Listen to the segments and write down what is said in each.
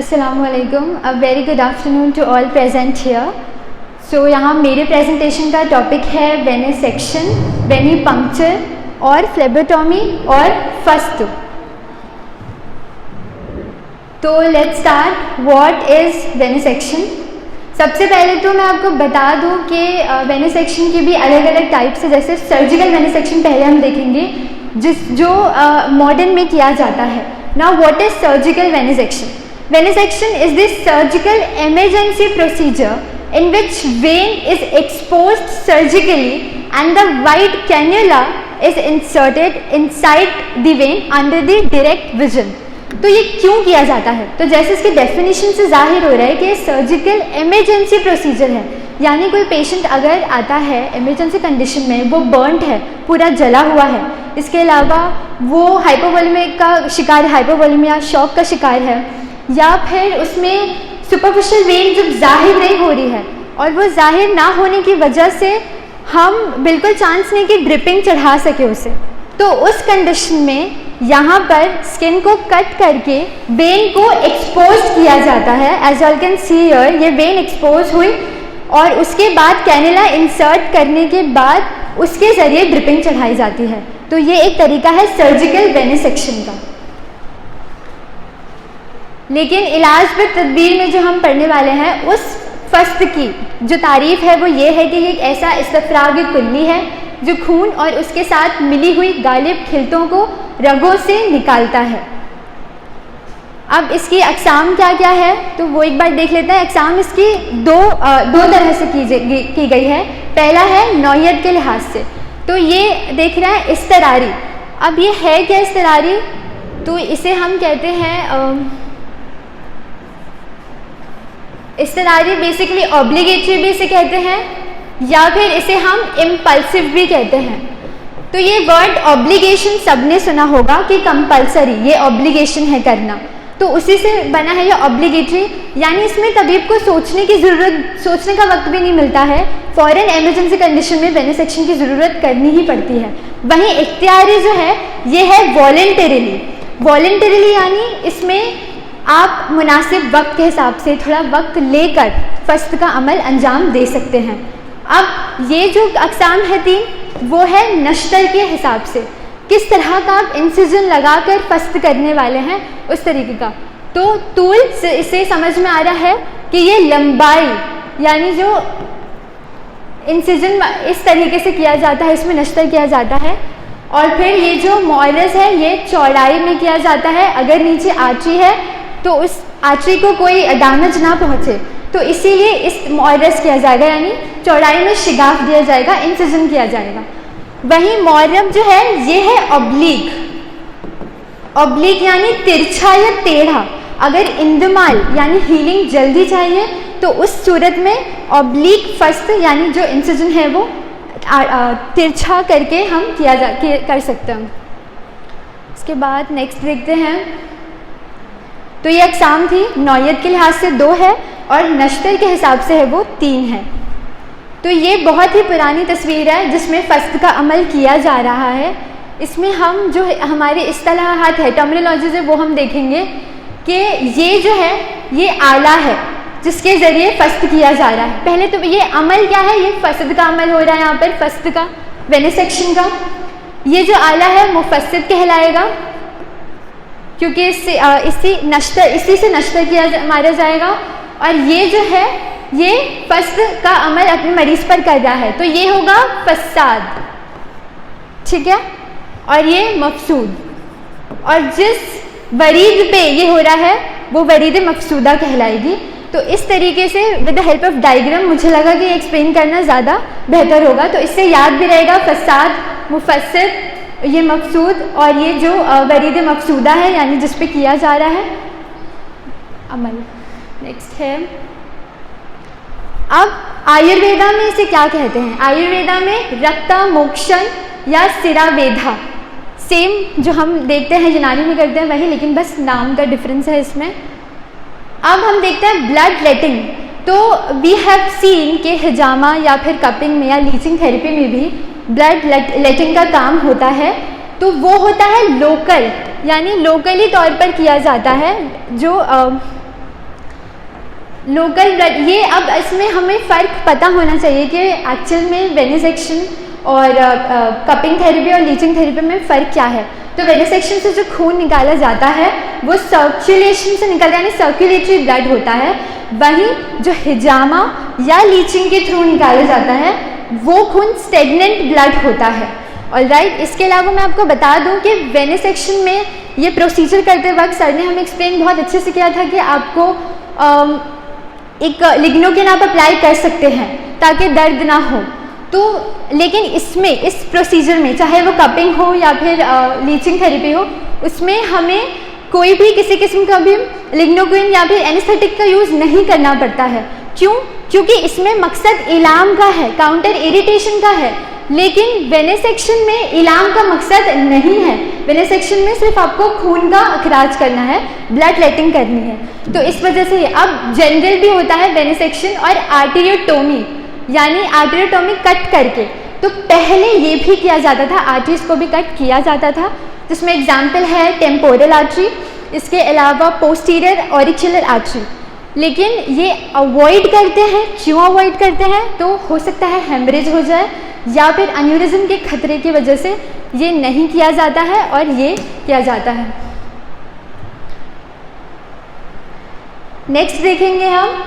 अस्सलामुअलैकुम, a very good afternoon to all present here. So यहाँ मेरे प्रेजेंटेशन का टॉपिक है वेनिसेक्शन, वेनिपंक्चर और फ्लेबोटॉमी और फस्त। तो let's start. What is venesection? सबसे पहले तो मैं आपको बता दूं कि वेनिसेक्शन की भी अलग अलग टाइप्स है। जैसे सर्जिकल वेनिसेक्शन पहले हम देखेंगे, जो मॉडर्न में किया जाता है। Now what is surgical venesection? Venesection is the surgical emergency procedure in which vein is exposed surgically and the white cannula is inserted inside the vein under the direct vision। तो ये क्यों किया जाता है? तो जैसे इसकी डेफिनेशन से जाहिर हो रहा है कि सर्जिकल इमरजेंसी प्रोसीजर है, यानी कोई पेशेंट अगर आता है इमरजेंसी कंडीशन में, वो बर्नड है, पूरा जला हुआ है, इसके अलावा वो हाइपोवोलेमिक का शिकार, हाइपोवोलेमिया शॉक का शिकार है, या फिर उसमें सुपरफिशियल वेन जब जाहिर नहीं हो रही है और वो जाहिर ना होने की वजह से हम बिल्कुल चांस नहीं कि ड्रिपिंग चढ़ा सके उसे, तो उस कंडीशन में यहाँ पर स्किन को कट करके वेन को एक्सपोज किया जाता है। As all can see here, ये वेन एक्सपोज हुई और उसके बाद कैनुला इंसर्ट करने के बाद उसके ज़रिए ड्रिपिंग चढ़ाई जाती है। तो ये एक तरीका है सर्जिकल वेनिसेक्शन का। लेकिन इलाज पर तदबीर में जो हम पढ़ने वाले हैं, उस फस्त की जो तारीफ़ है वो ये है कि ये एक ऐसा इस्तफराग कुल्ली है जो खून और उसके साथ मिली हुई गालिब खिलतों को रगों से निकालता है। अब इसकी अक़साम क्या क्या है तो वो एक बार देख लेते हैं। अक़साम इसकी दो तरह से की गई है। पहला है नौयत के लिहाज से, तो ये देख रहे हैं इस्तरारी। अब ये है क्या इस्तरारी? तो इसे हम कहते हैं इस्तरारी बेसिकली ऑब्लिगेटरी भी इसे कहते हैं, या फिर इसे हम इम्पल्सिव भी कहते हैं। तो ये वर्ड ऑब्लिगेशन सबने सुना होगा कि कंपल्सरी, ये ऑब्लिगेशन है करना, तो उसी से बना है ये ऑब्लिगेटरी। यानी इसमें तबीब को सोचने का वक्त भी नहीं मिलता है। फॉरन इमरजेंसी कंडीशन में वेनिसेक्शन की ज़रूरत करनी ही पड़ती है। वहीं इख्तियारी जो है ये है वॉलंटरीली, यानी इसमें आप मुनासिब वक्त के हिसाब से थोड़ा वक्त लेकर फस्त का अमल अंजाम दे सकते हैं। अब ये जो अक़साम है तीन, वो है नश्तर के हिसाब से, किस तरह का आप इंसिजन लगाकर फस्त करने वाले हैं उस तरीके का। तो तूल से इसे समझ में आ रहा है कि ये लंबाई, यानी जो इंसिजन इस तरीके से किया जाता है, इसमें नश्तर किया जाता है। और फिर ये जो मॉयरस है ये चौड़ाई में किया जाता है। अगर नीचे आर्टरी है तो उस आर्टरी को कोई डैमेज ना पहुँचे, तो इसीलिए इस मॉयरस किया जाएगा, यानी चौड़ाई में शिगाफ दिया जाएगा, इंसिजन किया जाएगा। वहीं मॉयरम जो है ये है ऑब्लिक यानी तिरछा या टेढ़ा। अगर इंदमाल यानी हीलिंग जल्दी चाहिए तो उस सूरत में ऑब्लिक फस्त यानी जो इंसिजन है वो तिरछा करके हम कर सकते हैं। इसके बाद नेक्स्ट देखते हैं। तो ये अक़साम थी, नौयत के लिहाज से 2 है और नश्तर के हिसाब से है वो 3 है। तो ये बहुत ही पुरानी तस्वीर है जिसमें फस्त का अमल किया जा रहा है। इसमें हम जो हमारे इस्तिलाहात है, टर्मिनोलॉजीज़ है, वो हम देखेंगे कि ये जो है ये आला है जिसके ज़रिए फस्त किया जा रहा है। पहले तो ये अमल क्या है, ये फस्त का अमल हो रहा है यहाँ पर, फस्त का, वेनिसेक्शन का। ये जो आला है मुफस्सिद कहलाएगा, क्योंकि इसी से नश्तर मारा जाएगा। और ये जो है ये फस्त का अमल अपने मरीज़ पर कर रहा है, तो ये होगा फसाद, ठीक है। और ये मफसूद, और जिस वरीद पे ये हो रहा है वो वरीद मफसूदा कहलाएगी। तो इस तरीके से with the help of diagram मुझे लगा कि एक्सप्लेन करना ज़्यादा बेहतर होगा, तो इससे याद भी रहेगा फसाद, मुफस्सिद, ये मकसूद, और ये जो वरीद मकसूदा है यानी जिस पे किया जा रहा है अमल। नेक्स्ट है, अब आयुर्वेदा में इसे क्या कहते हैं? आयुर्वेदा में रक्ता मोक्षण या सिरावेधा, सेम जो हम देखते हैं यूनानी में करते हैं वही, लेकिन बस नाम का डिफरेंस है इसमें। अब हम देखते हैं ब्लड लेटिंग। तो वी हैव सीन के हिजामा या फिर कपिंग में या लीचिंग थेरेपी में भी ब्लड लेटिंग का काम होता है। तो वो होता है लोकल, यानी लोकली तौर पर किया जाता है। जो लोकल ब्लड, ये अब इसमें हमें फ़र्क पता होना चाहिए कि एक्चुअल में वेनिसेक्शन और कपिंग थेरेपी और लीचिंग थेरेपी में फ़र्क क्या है। तो वेनिसेक्शन से जो खून निकाला जाता है वो सर्कुलेशन से निकलता है, यानी सर्कुलेटरी ब्लड होता है। वहीं जो हिजामा या लीचिंग के थ्रू निकाला जाता है वो खून स्टेगनेंट ब्लड होता है। ऑलराइट, इसके अलावा मैं आपको बता दूं कि वेनिसेक्शन में ये प्रोसीजर करते वक्त सर ने हमें एक्सप्लेन बहुत अच्छे से किया था कि आपको एक लिग्नोकेन आप अप्लाई कर सकते हैं ताकि दर्द ना हो। तो लेकिन इसमें, इस प्रोसीजर में, चाहे वो कपिंग हो या फिर लीचिंग थेरेपी हो, उसमें हमें कोई भी किसी किस्म का भी लिग्नोकेन या फिर एनेस्थेटिक का यूज़ नहीं करना पड़ता है। क्यों? क्योंकि इसमें मकसद इलाम का है, काउंटर इरिटेशन का है। लेकिन वेनिसेक्शन में इलाम का मकसद नहीं है। वेनिसेक्शन में सिर्फ आपको खून का अखराज करना है, ब्लड लेटिंग करनी है। तो इस वजह से अब जनरल भी होता है वेनिसेक्शन और आर्टेरियोटोमी, यानी आर्टेरियोटोमी कट करके। तो पहले ये भी किया जाता था, आर्टरीज को भी कट किया जाता था, जिसमें एग्जाम्पल है टेम्पोरल आर्टरी, इसके अलावा पोस्टीरियर ऑरिकुलर आर्टरी। लेकिन ये अवॉइड करते हैं। क्यों अवॉइड करते हैं? तो हो सकता है हेमरेज हो जाए या फिर एन्यूरिज्म के खतरे की वजह से ये नहीं किया जाता है और ये किया जाता है। नेक्स्ट देखेंगे हम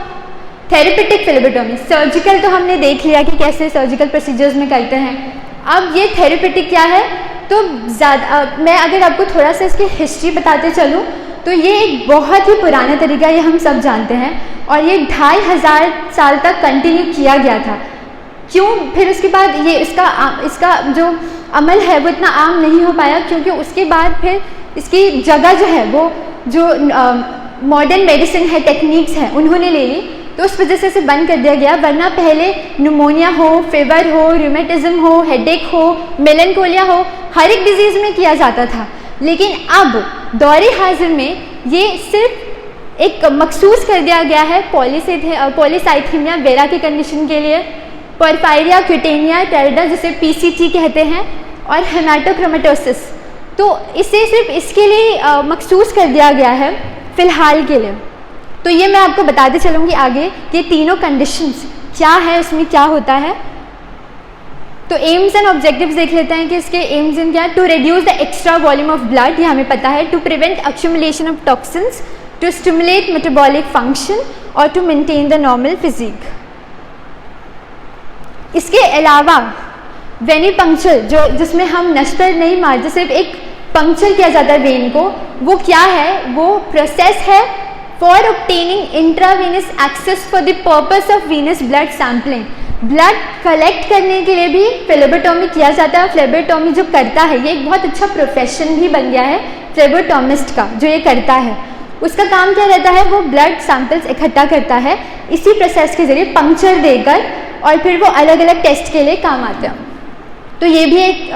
थेरेपेटिक फ्लेबोटोमी। सर्जिकल तो हमने देख लिया कि कैसे सर्जिकल प्रोसीजर्स में करते हैं। अब ये थेरेपेटिक क्या है? तो मैं अगर आपको थोड़ा सा इसकी हिस्ट्री बताते चलूँ तो ये एक बहुत ही पुराना तरीका, ये हम सब जानते हैं, और ये 2500 साल तक कंटिन्यू किया गया था। क्यों? फिर उसके बाद ये इसका जो अमल है वो इतना आम नहीं हो पाया, क्योंकि उसके बाद फिर इसकी जगह जो है वो जो मॉडर्न मेडिसिन है, टेक्निक्स हैं, उन्होंने ले ली। तो उस वजह से इसे बंद कर दिया गया। वरना पहले न्यूमोनिया हो, फीवर हो, रूमेटिज्म हो, हेडेक हो, मेलनकोलिया हो, हर एक डिजीज़ में किया जाता था। लेकिन अब दौरे हाजिर में ये सिर्फ एक मखसूस कर दिया गया है पॉलीसाइथीमिया वेरा की कंडीशन के लिए, पोरफायरिया क्यूटेनिया टेरिडा जिसे PCT कहते हैं, और हेमाटोक्रोमेटोसिस। तो इसे सिर्फ इसके लिए मखसूस कर दिया गया है फ़िलहाल के लिए। तो ये मैं आपको बताते चलूँगी आगे कि तीनों कंडीशंस क्या है, उसमें क्या होता है। तो एम्स एंड ऑब्जेक्टिव्स देख लेते हैं कि इसके एम्स इन क्या है। To reduce the extra volume of blood, ये हमें पता है। To prevent accumulation of toxins, to stimulate metabolic function और to maintain the normal physique. इसके अलावा वेनिपंक्चर, जो जिसमें हम नस पर नहीं मारते, सिर्फ एक पंक्चर किया जाता है वेन को, वो क्या है? वो प्रोसेस है for obtaining intravenous access for the purpose of venous blood sampling. Blood collect करने के लिए भी फ्लेबोटोमी किया जाता है। फ्लेबोटोमी जो करता है, ये एक बहुत अच्छा प्रोफेशन भी बन गया है फ्लेबोटोमिस्ट का, जो ये करता है। उसका काम क्या रहता है? वो ब्लड सैंपल्स इकट्ठा करता है इसी प्रोसेस के ज़रिए पंक्चर देकर, और फिर वो अलग अलग टेस्ट के लिए काम आते हैं। तो ये भी एक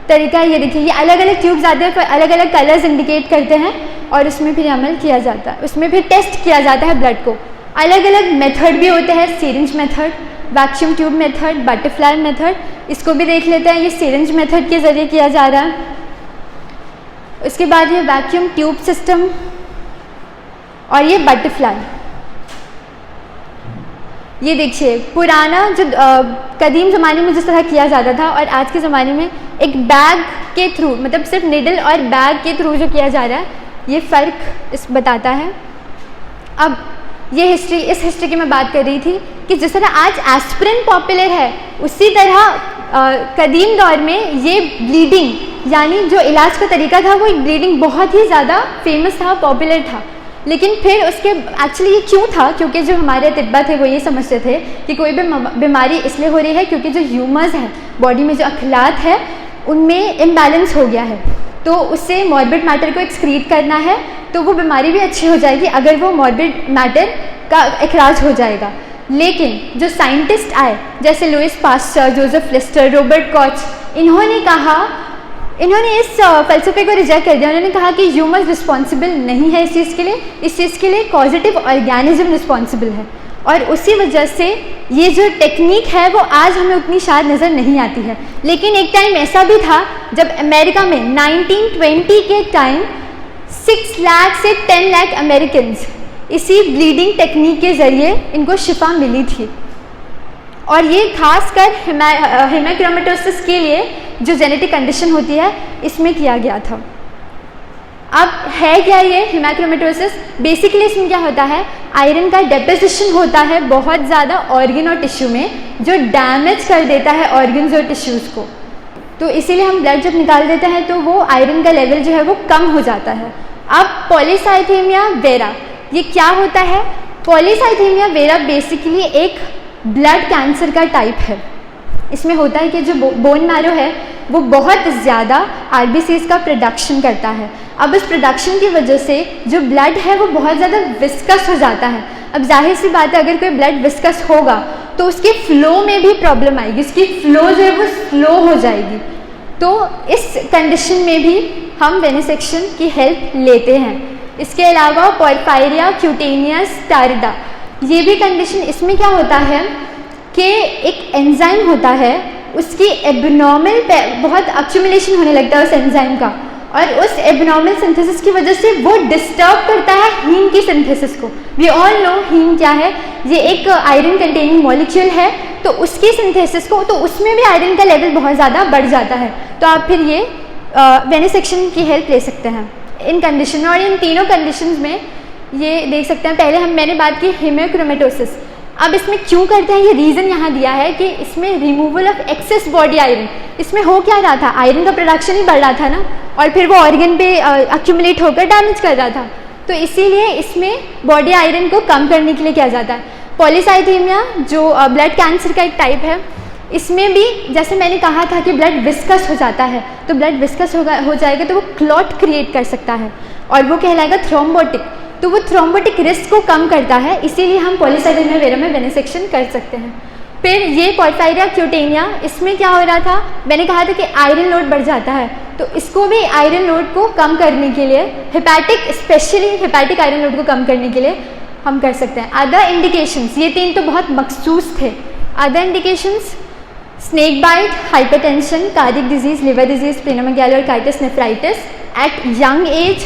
तरीका है। ये देखिए, ये अलग अलग ट्यूब्स आते हैं, फिर अलग अलग कलर्स इंडिकेट करते हैं, और उसमें फिर अमल किया जाता है। उसमें फिर टेस्ट किया जाता है ब्लड को। अलग अलग मेथड भी होते हैं, syringe method, vacuum tube method, butterfly method. इसको भी देख लेते हैं। ये सिरिंज मेथड के ज़रिए किया जा रहा है। उसके बाद ये वैक्यूम ट्यूब सिस्टम और ये बटरफ्लाई। ये देखिए, पुराना जो कदीम ज़माने में जिस तरह किया जाता था और आज के ज़माने में एक बैग के थ्रू, मतलब सिर्फ निडल और बैग के थ्रू जो किया जा रहा है, ये फ़र्क इस बताता है। अब ये हिस्ट्री, इस हिस्ट्री की मैं बात कर रही थी कि जिस तरह आज एस्पिरिन पॉपुलर है, उसी तरह कदीम दौर में ये ब्लीडिंग, यानी जो इलाज का तरीका था, वो एक ब्लीडिंग बहुत ही ज़्यादा फेमस था, पॉपुलर था। लेकिन फिर उसके एक्चुअली ये क्यों था? क्योंकि जो हमारे तिब्बा थे वो ये समझते थे कि कोई भी बीमारी इसलिए हो रही है क्योंकि जो ह्यूमर्स हैं बॉडी में, जो अखलात है, उनमें इम्बैलेंस हो गया है। तो उससे मॉर्बिड मैटर को एक्सक्रीट करना है, तो वो बीमारी भी अच्छी हो जाएगी अगर वो मॉर्बिड मैटर का इखराज हो जाएगा। लेकिन जो साइंटिस्ट आए, जैसे Louis Pasteur, Joseph Lister, Robert Koch, इन्होंने इस फ़लसफ़े को रिजेक्ट कर दिया। उन्होंने कहा कि ह्यूमन्स रिस्पॉन्सिबल नहीं है इस चीज़ के लिए, इस चीज़ के लिए पॉजिटिव ऑर्गेनिज्म रिस्पॉन्सिबल है। और उसी वजह से ये जो टेक्निक है वो आज हमें उतनी शायद नज़र नहीं आती है। लेकिन एक टाइम ऐसा भी था जब अमेरिका में 1920 के टाइम 6 लाख से 10 लाख अमेरिकन्स इसी ब्लीडिंग टेक्निक के ज़रिए इनको शिफा मिली थी। और ये खासकर हेमाक्रोमेटोसिस के लिए जो जेनेटिक कंडीशन होती है इसमें किया गया था। अब है क्या ये हेमाक्रोमेटोसिस? बेसिकली इसमें क्या होता है, आयरन का डेपोजिशन होता है बहुत ज़्यादा ऑर्गन और टिश्यू में, जो डैमेज कर देता है ऑर्गन्स और टिश्यूज़ को। तो इसीलिए हम ब्लड जब निकाल देते हैं तो वो आयरन का लेवल जो है वो कम हो जाता है। अब पॉलीसाइथेमिया वेरा ये क्या होता है? पॉलीसाइथेमिया वेरा बेसिकली एक ब्लड कैंसर का टाइप है। इसमें होता है कि जो बोन मैरो है वो बहुत ज़्यादा आरबीसीज का प्रोडक्शन करता है। अब इस प्रोडक्शन की वजह से जो ब्लड है वो बहुत ज़्यादा विस्कस हो जाता है। अब जाहिर सी बात है, अगर कोई ब्लड विस्कस होगा तो उसके फ्लो में भी प्रॉब्लम आएगी, उसकी फ्लो जो है वो स्लो हो जाएगी। तो इस कंडीशन में भी हम वेनिसेक्शन की हेल्प लेते हैं। इसके अलावा पोर्फायरिया क्यूटेनियस टारिडा ये भी कंडीशन, इसमें क्या होता है कि एक एंजाइम होता है, उसकी एबनॉर्मल बहुत अक्यूमुलेशन होने लगता है उस एंजाइम का, और उस एबनॉर्मल सिंथेसिस की वजह से वो डिस्टर्ब करता है हीम की सिंथेसिस को। वी ऑल नो हीम क्या है, ये एक आयरन कंटेनिंग मॉलिक्यूल है, तो उसकी सिंथेसिस को, तो उसमें भी आयरन का लेवल बहुत ज़्यादा बढ़ जाता है। तो आप फिर ये वेनिसेक्शन की हेल्प ले सकते हैं इन कंडीशन। और इन तीनों कंडीशंस में ये देख सकते हैं, पहले मैंने बात की हेमाक्रोमेटोसिस। अब इसमें क्यों करते हैं, ये रीज़न यहाँ दिया है कि इसमें removal of access body iron, इसमें हो क्या रहा था, आयरन का प्रोडक्शन ही बढ़ रहा था ना, और फिर वो ऑर्गन पे अक्यूमुलेट होकर डैमेज कर रहा था। तो इसीलिए इसमें बॉडी आयरन को कम करने के लिए किया जाता है। पॉलीसाइथेमिया जो ब्लड कैंसर का एक टाइप है, इसमें भी जैसे मैंने कहा था कि ब्लड विस्कस हो जाता है, तो ब्लड विस्कस हो जाएगा तो वो क्लॉट क्रिएट कर सकता है और वो कहलाएगा थ्रोम्बोटिक। तो वो थ्रोम्बोटिक रिस्क को कम करता है, इसीलिए हम पॉलीसाइथेमिया वेरा में वेनिसेक्शन कर सकते हैं। फिर ये पोर्फायरिया क्यूटेनिया, इसमें क्या हो रहा था, मैंने कहा था कि आयरन लोड बढ़ जाता है, तो इसको भी आयरन लोड को कम करने के लिए, hepatic specially hepatic iron load को कम करने के लिए हम कर सकते हैं। अदर इंडिकेशंस, ये तीन तो बहुत मखसूस थे। Other indications snake bite, hypertension, cardiac disease, liver disease, splenomegaly और काइटिस nephritis at young age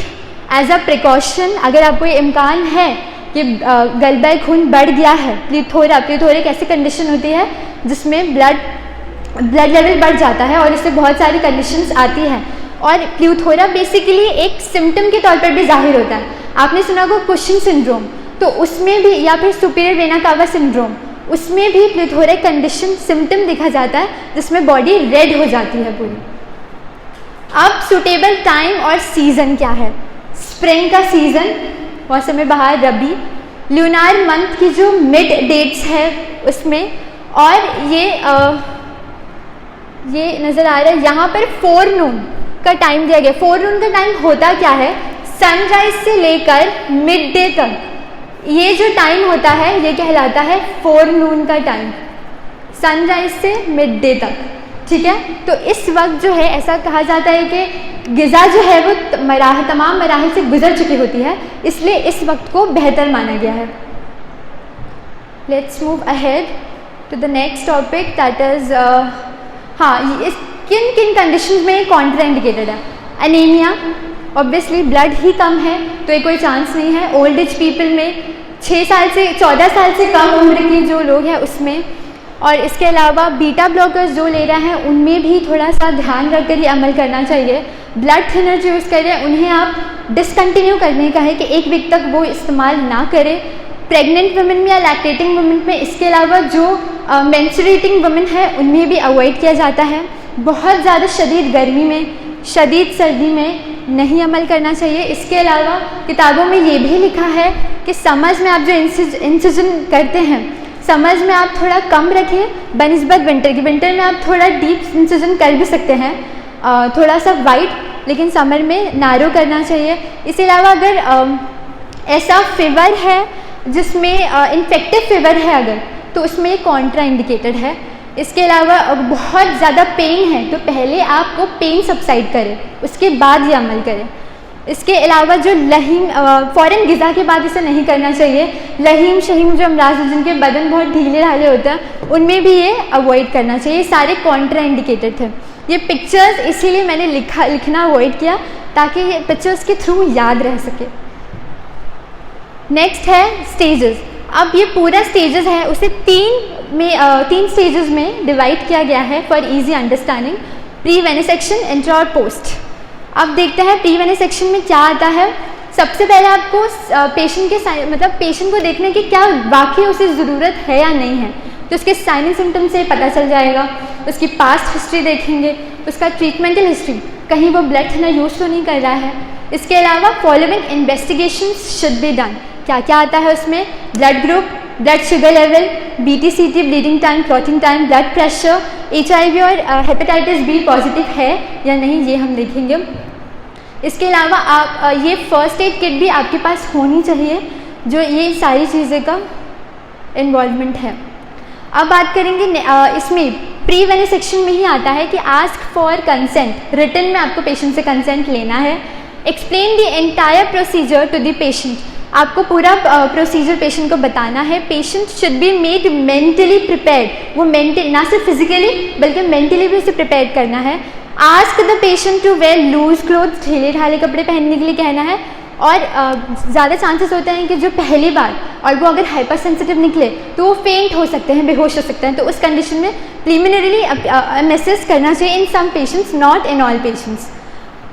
as a precaution. अगर आपको ये इम्कान है कि गलबा खून बढ़ गया है, प्लीथोरा एक ऐसी कंडीशन होती है जिसमें ब्लड लेवल बढ़ जाता है और इससे बहुत सारी कंडीशंस आती हैं, और प्लीथोरा बेसिकली एक सिम्टम के तौर पर भी जाहिर होता है। आपने सुना होगा कुशिंग सिंड्रोम, तो उसमें भी, या फिर सुपीरियर वेना कावा सिंड्रोम, उसमें भी प्लीथोरिक कंडीशन सिम्टम दिखा जाता है जिसमें बॉडी रेड हो जाती है पूरी। अब सूटेबल टाइम और सीज़न क्या है? स्प्रिंग का सीज़न, मौसम बहार, रबी, ल्यूनार मंथ की जो मिड डेट्स है उसमें, और ये नज़र आ रहा है यहाँ पर फोरनून का टाइम दिया गया। फोरनून का टाइम होता क्या है, सनराइज से लेकर मिड डे तक ये जो टाइम होता है ये कहलाता है फोरनून का टाइम, सनराइज से मिड डे तक, ठीक है। तो इस वक्त जो है ऐसा कहा जाता है कि ग़िज़ा जो है वो तमाम मराहिल से गुजर चुकी होती है, इसलिए इस वक्त को बेहतर माना गया है। Let's move ahead to the next topic, that is इस किन किन कंडीशन में कॉन्ट्राइंडिकेटेड है। एनीमिया, ऑब्वियसली ब्लड ही कम है तो ये कोई चांस नहीं है। ओल्ड एज पीपल में 6 साल से 14 साल से कम उम्र के जो लोग हैं उसमें, और इसके अलावा बीटा ब्लॉकर्स जो ले रहे हैं उनमें भी थोड़ा सा ध्यान रखकर ये अमल करना चाहिए। ब्लड थिनर जो यूज़ कर रहे हैं उन्हें आप डिसकंटिन्यू करने का है कि 1 वीक तक वो इस्तेमाल ना करें। प्रेग्नेंट वुमेन में या लैक्टेटिंग वुमेन में, इसके अलावा जो मेंस्ट्रुएटिंग वुमेन है उनमें भी अवॉइड किया जाता है। बहुत ज़्यादा शदीद गर्मी में, शदीद सर्दी में नहीं अमल करना चाहिए। इसके अलावा किताबों में ये भी लिखा है कि समझ में आप जो इंसिजन करते हैं, समझ में आप थोड़ा कम रखें बनिस्बत विंटर की। विंटर में आप थोड़ा डीप इंसिजन कर भी सकते हैं, थोड़ा सा वाइड, लेकिन समर में नैरो करना चाहिए। इसके अलावा अगर ऐसा फीवर है जिसमें इन्फेक्टिव फीवर है अगर, तो उसमें कॉन्ट्रा इंडिकेटेड है। इसके अलावा बहुत ज़्यादा पेन है तो पहले आपको पेन सबसाइड करें, उसके बाद ये अमल करें। इसके अलावा जो लहीम, फ़ौरन ग़िज़ा के बाद इसे नहीं करना चाहिए। लहीम शहीम जो अमराज जिनके बदन बहुत ढीले ढाले होते हैं उनमें भी ये अवॉइड करना चाहिए। सारे कॉन्ट्रा इंडिकेटेड थे। ये पिक्चर्स इसीलिए मैंने लिखना अवॉइड किया ताकि ये पिक्चर्स के थ्रू याद रह सके। नेक्स्ट है स्टेजेस। अब ये पूरा स्टेजेस है उसे तीन स्टेजेस में डिवाइड किया गया है for easy understanding, pre venesection, intra और पोस्ट। अब देखते हैं प्री वेनिसेक्शन में क्या आता है। सबसे पहले आपको पेशेंट के मतलब पेशेंट को देखने की क्या वाकई उसे ज़रूरत है या नहीं है, तो उसके साइन एंड सिम्टम से पता चल जाएगा। उसकी पास्ट हिस्ट्री देखेंगे, उसका ट्रीटमेंटल हिस्ट्री, कहीं वो ब्लड थिनर यूज़ तो नहीं कर रहा है। इसके अलावा following investigations should be done. क्या क्या आता है उसमें, blood group, blood sugar level, BT-CT, bleeding time, clotting time, blood pressure, HIV और हेपेटाइटिस B पॉजिटिव है या नहीं, ये हम देखेंगे। इसके अलावा आप ये फर्स्ट एड किट भी आपके पास होनी चाहिए, जो ये सारी चीज़ें का इन्वॉल्वमेंट है। अब बात करेंगे इसमें प्री वेनिसेक्शन में ही आता है कि आस्क फॉर कंसेंट, रिटन में आपको पेशेंट से कंसेंट लेना है। Explain the entire procedure to the patient, आपको पूरा प्रोसीजर पेशेंट को बताना है। Patient should be made mentally prepared, वो मेंटल ना सिर्फ फिजिकली बल्कि मेंटली भी उसे प्रिपेयर करना है। Ask the patient to wear loose clothes, ढीले ढाले कपड़े पहनने के लिए कहना है। और ज़्यादा चांसेस होते हैं कि जो पहली बार और वो अगर हाइपर सेंसिटिव निकले तो वो फेंट हो सकते हैं, बेहोश हो सकते हैं, तो उस कंडीशन में प्रीलिमिनरीली मैसेज करना चाहिए in some patients, not in all patients.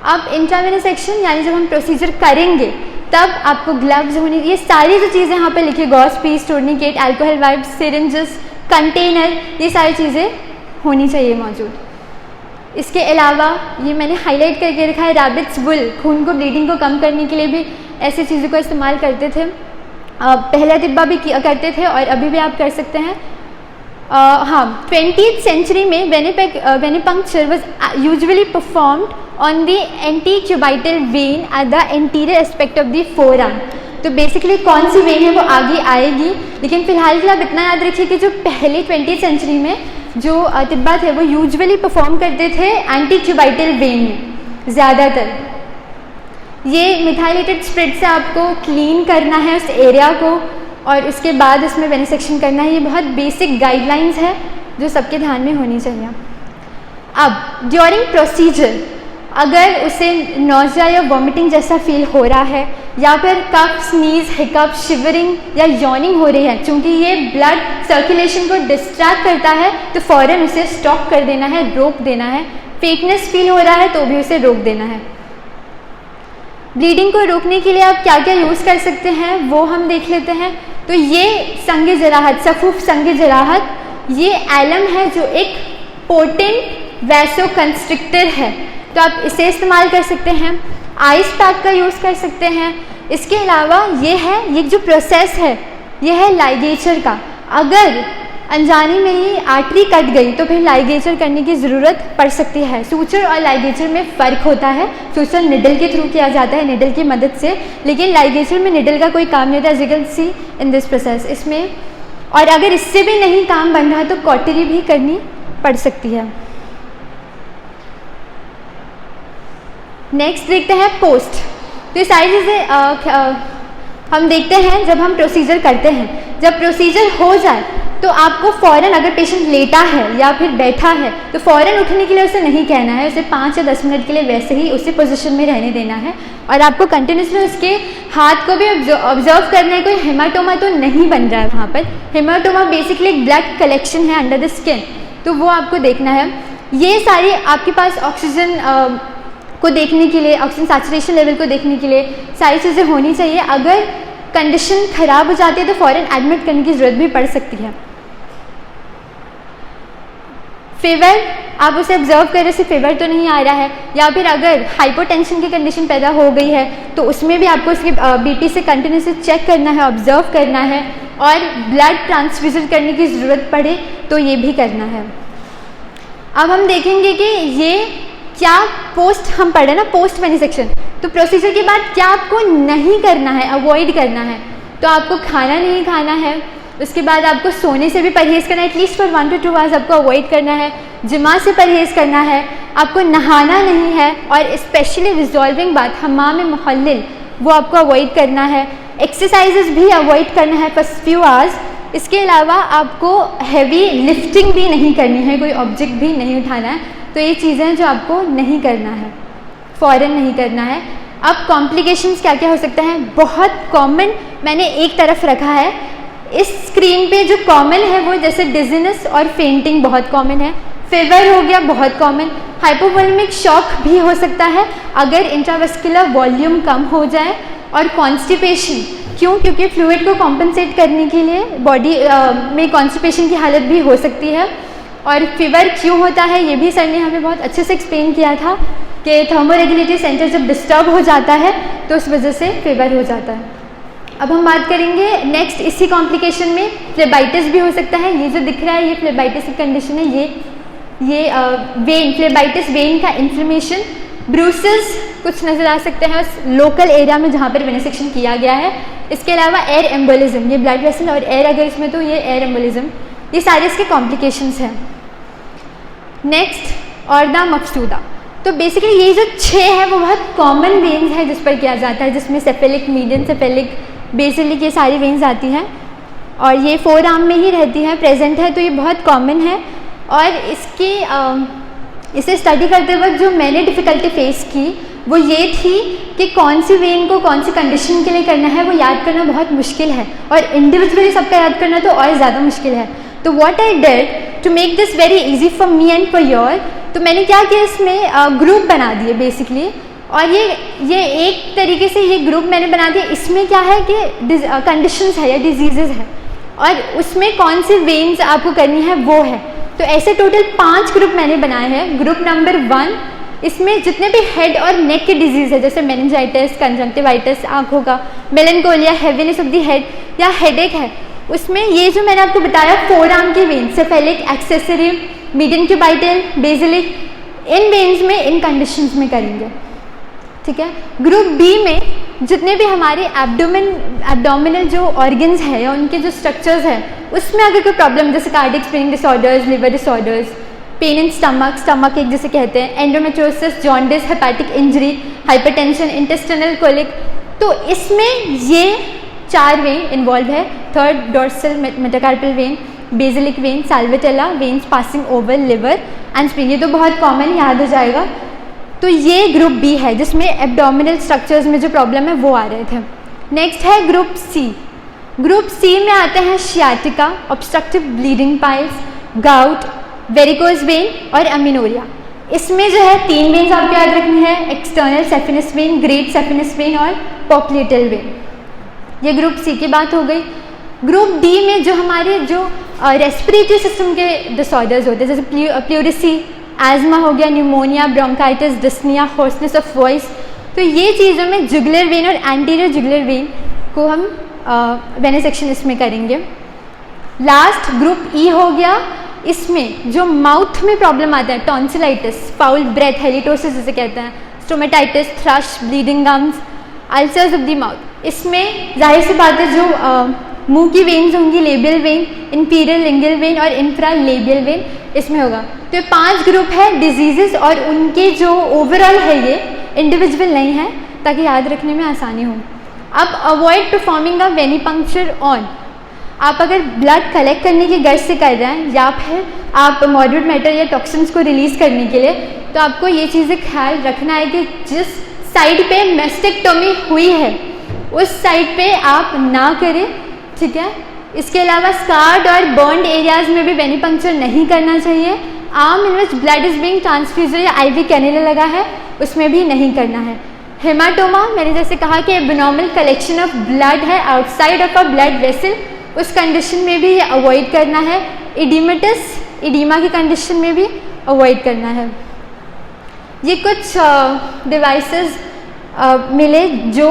अब इंट्रावेनिसेक्शन यानी जब हम प्रोसीजर करेंगे तब आपको ग्लव्स होने, ये सारी जो चीज़ें यहाँ पे लिखी, gauze piece, tourniquet, alcohol wipes, syringes, container, ये सारी चीज़ें होनी चाहिए मौजूद। इसके अलावा ये मैंने हाईलाइट करके रखा है, रैबिट्स वुल, खून को ब्लीडिंग को कम करने के लिए भी ऐसी चीज़ों का इस्तेमाल करते थे। पहला तिब्बा भी करते थे और अभी भी आप कर सकते हैं। हाँ, 20th सेंचुरी में venipuncture was usually performed on the antecubital when at the anterior aspect of the forearm. तो बेसिकली कौन सी वेन है वो आगे आएगी, लेकिन फिलहाल के लिए आप इतना याद रखिए कि जो पहले 20th सेंचुरी में जो तिब्बा थे वो यूजुअली परफॉर्म करते थे एंटीक्यूबाइटल वेन में ज़्यादातर। ये मिथाइलेटेड स्प्रिट से आपको क्लीन करना है उस एरिया को और उसके बाद उसमें वेनिसेक्शन करना है। ये बहुत बेसिक गाइडलाइंस है जो सबके ध्यान में होनी चाहिए। अब ड्यूरिंग प्रोसीजर अगर उसे नोज़िया या वॉमिटिंग जैसा फील हो रहा है या फिर कफ, स्नीज, हिकअप, शिवरिंग या यॉर्निंग हो रही है, चूँकि ये ब्लड सर्कुलेशन को डिस्ट्रैक्ट करता है तो फ़ौरन उसे स्टॉप कर देना है, रोक देना है। फेकनेस फील हो रहा है तो भी उसे रोक देना है। ब्लीडिंग को रोकने के लिए आप क्या क्या यूज़ कर सकते हैं वो हम देख लेते हैं। तो ये संग जराहत, सफूफ संग जराहत, ये एलम है जो एक पोटेंट वैसोकंस्ट्रिक्टर है, तो आप इसे इस्तेमाल कर सकते हैं। आइस पैक का यूज़ कर सकते हैं। इसके अलावा ये जो प्रोसेस है ये है लाइगेचर का। अगर अनजाने में ही आर्टरी कट गई तो फिर लाइगेचर करने की ज़रूरत पड़ सकती है। सूचर और लाइगेचर में फ़र्क होता है। सूचर निडल के थ्रू किया जाता है, निडल की मदद से, लेकिन लाइगेचर में निडल का कोई काम नहीं होता, as you can see in this process इसमें। और अगर इससे भी नहीं काम बन रहा तो कॉटरी भी करनी पड़ सकती है। नेक्स्ट देखते हैं पोस्ट। तो ये सारी चीज़ें हम देखते हैं जब हम प्रोसीजर करते हैं। जब प्रोसीजर हो जाए तो आपको फ़ौरन, अगर पेशेंट लेटा है या फिर बैठा है तो फ़ौरन उठने के लिए उसे नहीं कहना है, उसे 5 या 10 मिनट के लिए वैसे ही उसी पोजीशन में रहने देना है। और आपको कंटिन्यूसली उसके हाथ को भी ऑब्जर्व करना है, कोई हेमाटोमा तो नहीं बन रहा है वहाँ पर। हेमाटोमा बेसिकली एक ब्लड कलेक्शन है अंडर द स्किन, तो वो आपको देखना है। ये सारी आपके पास ऑक्सीजन को देखने के लिए, ऑक्सीजन सैचुरेशन लेवल को देखने के लिए सारी चीज़ें होनी चाहिए। अगर कंडीशन ख़राब हो जाती है तो फ़ौरन एडमिट करने की ज़रूरत भी पड़ सकती है। फीवर, आप उसे ऑब्जर्व करें उसे फीवर तो नहीं आ रहा है, या फिर अगर हाइपोटेंशन की कंडीशन पैदा हो गई है तो उसमें भी आपको उसकी बीपी से कंटिन्यूसली चेक करना है, ऑब्जर्व करना है, और ब्लड ट्रांसफ्यूजन करने की ज़रूरत पड़े तो ये भी करना है। अब हम देखेंगे कि ये क्या पोस्ट हम पढ़े ना, पोस्ट वेनिसेक्शन, तो प्रोसीजर के बाद क्या आपको नहीं करना है, अवॉइड करना है। तो आपको खाना नहीं खाना है, उसके बाद आपको सोने से भी परहेज़ करना है, एटलीस्ट फॉर 1 to 2 आवर्स आपको अवॉइड करना है। जिमा से परहेज़ करना है, आपको नहाना नहीं है, और स्पेशली रिजॉल्विंग बात हमाम मुहल्लिल वो आपको अवॉइड करना है। एक्सरसाइजेज भी अवॉइड करना है फॉर फ्यू आवर्स। इसके अलावा आपको हैवी लिफ्टिंग भी नहीं करनी है, कोई ऑब्जेक्ट भी नहीं उठाना है। तो ये चीज़ें जो आपको नहीं करना है, फ़ौरन नहीं करना है। अब कॉम्प्लिकेशंस क्या क्या हो सकता है, बहुत कॉमन मैंने एक तरफ रखा है। इस स्क्रीन पे जो कॉमन है वो जैसे डिजीनेस और फेंटिंग बहुत कॉमन है, फीवर हो गया बहुत कॉमन, हाइपोवोलेमिक शॉक भी हो सकता है अगर इंट्रावेस्कुलर वॉल्यूम कम हो जाए, और कॉन्स्टिपेशन, क्यों, क्योंकि फ्लूइड को कॉम्पनसेट करने के लिए बॉडी में कॉन्स्टिपेशन की हालत भी हो सकती है। और फीवर क्यों होता है ये भी सर ने हमें बहुत अच्छे से एक्सप्लेन किया था कि थर्मोरेगुलेटरी सेंटर जब डिस्टर्ब हो जाता है तो उस वजह से फीवर हो जाता है। अब हम बात करेंगे नेक्स्ट, इसी कॉम्प्लिकेशन में फ्लेबाइटिस भी हो सकता है। ये जो दिख रहा है ये फ्लेबाइटिस की कंडीशन है, ये वेन, फ्लेबाइटिस वेन का इन्फ्लेमेशन, ब्रूसेस कुछ नज़र आ सकते हैं उस लोकल एरिया में जहाँ पर वेनेसेक्शन किया गया है। इसके अलावा एयर एम्बोलिज्म, ये ब्लड वेसल और एयर अगर इसमें तो ये एयर एम्बोलिज्म, ये सारे इसके कॉम्प्लिकेशंस हैं। नेक्स्ट औरदा मकसूदा, तो बेसिकली ये जो 6 है वो बहुत कॉमन वेन्स है जिस पर किया जाता है, जिसमें सेफेलिक, मीडियन सेफेलिक, बेसिलिक, ये सारी वेन्स आती हैं और ये फोर आर्म में ही रहती हैं, प्रेजेंट है, तो ये बहुत कॉमन है। और इसे स्टडी करते वक्त जो मैंने डिफ़िकल्टी फेस की वो ये थी कि कौन सी वेन को कौन सी कंडीशन के लिए करना है वो याद करना बहुत मुश्किल है, और इंडिविजुअली सबका याद करना तो और ज़्यादा मुश्किल है। तो what I did to make this very easy for me and for your, तो मैंने क्या किया, इसमें ग्रुप बना दिए बेसिकली, और ये एक तरीके से ये ग्रुप मैंने बना दिया। इसमें क्या है कि कंडीशंस है या डिजीज़ेज़ है और उसमें कौन सी वेन्स आपको करनी है वो है। तो ऐसे टोटल 5 ग्रुप मैंने बनाए हैं। ग्रुप नंबर 1, इसमें जितने भी हेड और नेक के डिजीज़ है जैसे मेनिंजाइटिस, कंजंक्टिवाइटिस आँखों का, मेलनकोलिया, हेवीनेस ऑफ द हेड या हेडेक है, उसमें ये जो मैंने आपको बताया फोर आर्म की when, cephalic, accessory, median cubital, Basilic, in veins में इन कंडीशंस में करेंगे, ठीक है। ग्रुप बी में जितने भी हमारे एब्डोमिनल जो ऑर्गन्स है या उनके जो स्ट्रक्चर्स हैं उसमें अगर कोई प्रॉब्लम जैसे cardiac spleen disorders, liver disorders, pain in stomach एक जिसे कहते हैं, endometriosis, jaundice, hepatic injury, hypertension, intestinal colic, तो इसमें ये 4 वेन इन्वॉल्व है। Third dorsal metacarpal vein, basilic vein, salvatella veins passing over liver and spleen, ये तो बहुत कॉमन याद हो जाएगा। तो ये ग्रुप बी है जिसमें एब्डोमिनल स्ट्रक्चर्स में जो प्रॉब्लम है वो आ रहे थे। नेक्स्ट है ग्रुप सी। ग्रुप सी में आते हैं sciatica, obstructive bleeding piles, gout, varicose vein और अमीनोरिया। इसमें जो है 3 वेन्स आपको याद रखनी है, एक्सटर्नल सेफिनस वेन, ग्रेट सेफिनस वेन और पोप्लिएटल वेन। ये ग्रुप सी की बात हो गई। ग्रुप डी में जो हमारे जो रेस्पिरेटरी सिस्टम के डिसऑर्डर्स होते हैं जैसे प्लूरिसी, एज़मा हो गया, pneumonia, bronchitis, dyspnoea, hoarseness of voice, तो ये चीज़ों में जुगुलर वेन और एंटीरियर जुगुलर वेन को हम वेनेसेक्शन इसमें करेंगे। लास्ट ग्रुप ई हो गया, इसमें जो माउथ में प्रॉब्लम आता है, टॉन्सिलाइटिस, फाउल ब्रेथ, हेलिटोसिस जिसे कहते हैं, stomatitis, thrust, bleeding gums, ulcers of the mouth, इसमें जाहिर सी बात है जो मुंह की वेन्स होंगी, labial when, inferior lingual when और इंफ्रा लेबियल वेन इसमें होगा। तो ये 5 ग्रुप है डिजीजेस और उनके जो ओवरऑल है ये इंडिविजुअल नहीं है ताकि याद रखने में आसानी हो। अब avoid performing a venipuncture on, आप अगर ब्लड कलेक्ट करने की गर्ज से कर रहे हैं या फिर आप मॉर्बिड मैटर या टॉक्सिन्स को रिलीज़ करने के लिए, तो आपको ये चीज़ें ख्याल रखना है कि जिस साइड पे मेस्टेक्टोमी हुई है उस साइड पे आप ना करें, ठीक है। इसके अलावा स्कार्ड और बर्न्ड एरियाज़ में भी वेनिपंक्चर नहीं करना चाहिए। Arm in which blood is being transfused या आईवी कैनुला लगा है उसमें भी नहीं करना है। हेमाटोमा, मैंने जैसे कहा कि एबनॉर्मल कलेक्शन ऑफ ब्लड है outside of a blood vessel, उस कंडीशन में भी ये अवॉइड करना है। इडीमेटस, इडीमा की कंडीशन में भी अवॉइड करना है। ये कुछ डिवाइसेस मिले जो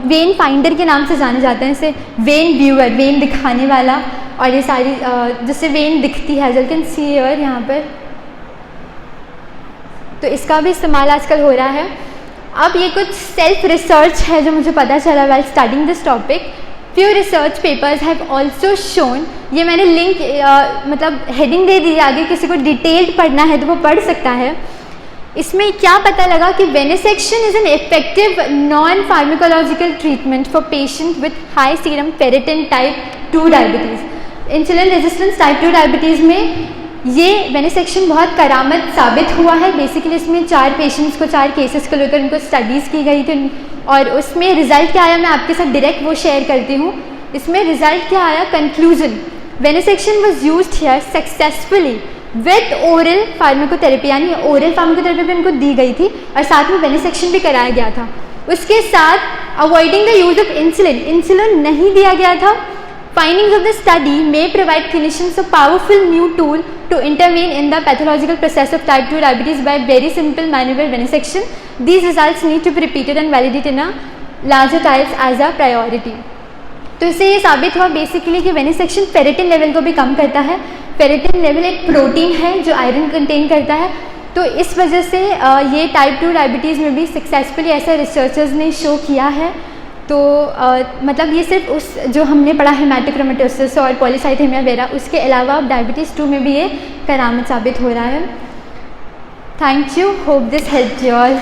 वेन फाइंडर के नाम से जाने जाते हैं, जैसे वेन व्यूअर, वेन दिखाने वाला, और ये सारी जिससे वेन दिखती है, जल कैन सी हियर यहाँ पर, तो इसका भी इस्तेमाल आजकल हो रहा है। अब ये कुछ सेल्फ रिसर्च है जो मुझे पता चला while studying this topic. Few research papers have also shown, ये मैंने लिंक मतलब हेडिंग दे दी, आगे किसी को डिटेल्ड पढ़ना है तो वो पढ़ सकता है। इसमें क्या पता लगा कि venesection is an effective non pharmacological treatment for patient with high serum ferritin type 2 diabetes. Insulin resistance type 2 diabetes में ये वेनिसेक्शन बहुत करामत साबित हुआ है। बेसिकली इसमें 4 पेशेंट्स को 4 केसेस को लेकर उनको स्टडीज़ की गई थी और उसमें रिज़ल्ट क्या आया मैं आपके साथ डायरेक्ट वो शेयर करती हूँ। इसमें रिज़ल्ट क्या आया, conclusion, venesection was used here successfully with oral pharmacotherapy, यानी ओरल फार्माकोथेरेपी भी उनको दी गई थी और साथ में वेनिसेक्शन भी कराया गया था। उसके साथ avoiding the use of insulin, insulin नहीं दिया गया था। Findings of the study may provide clinicians a powerful new tool to intervene in the pathological process of type 2 diabetes by very simple manual venesection. These results need to be repeated and validated in a larger trials as a priority. तो इससे ये साबित हुआ basically कि वेनिसेक्शन ferritin level को भी कम करता है। फेरेटिन लेवल एक प्रोटीन है जो आयरन कंटेन करता है, तो इस वजह से ये टाइप 2 डायबिटीज़ में भी सक्सेसफुली ऐसा रिसर्चर्स ने शो किया है। तो मतलब ये सिर्फ उस जो हमने पढ़ा हेमाटोक्रोमेटोसिस और पॉलीसाइथेमिया वेरा, उसके अलावा डायबिटीज़ 2 में भी ये करामत साबित हो रहा है। Thank you, hope this help you all.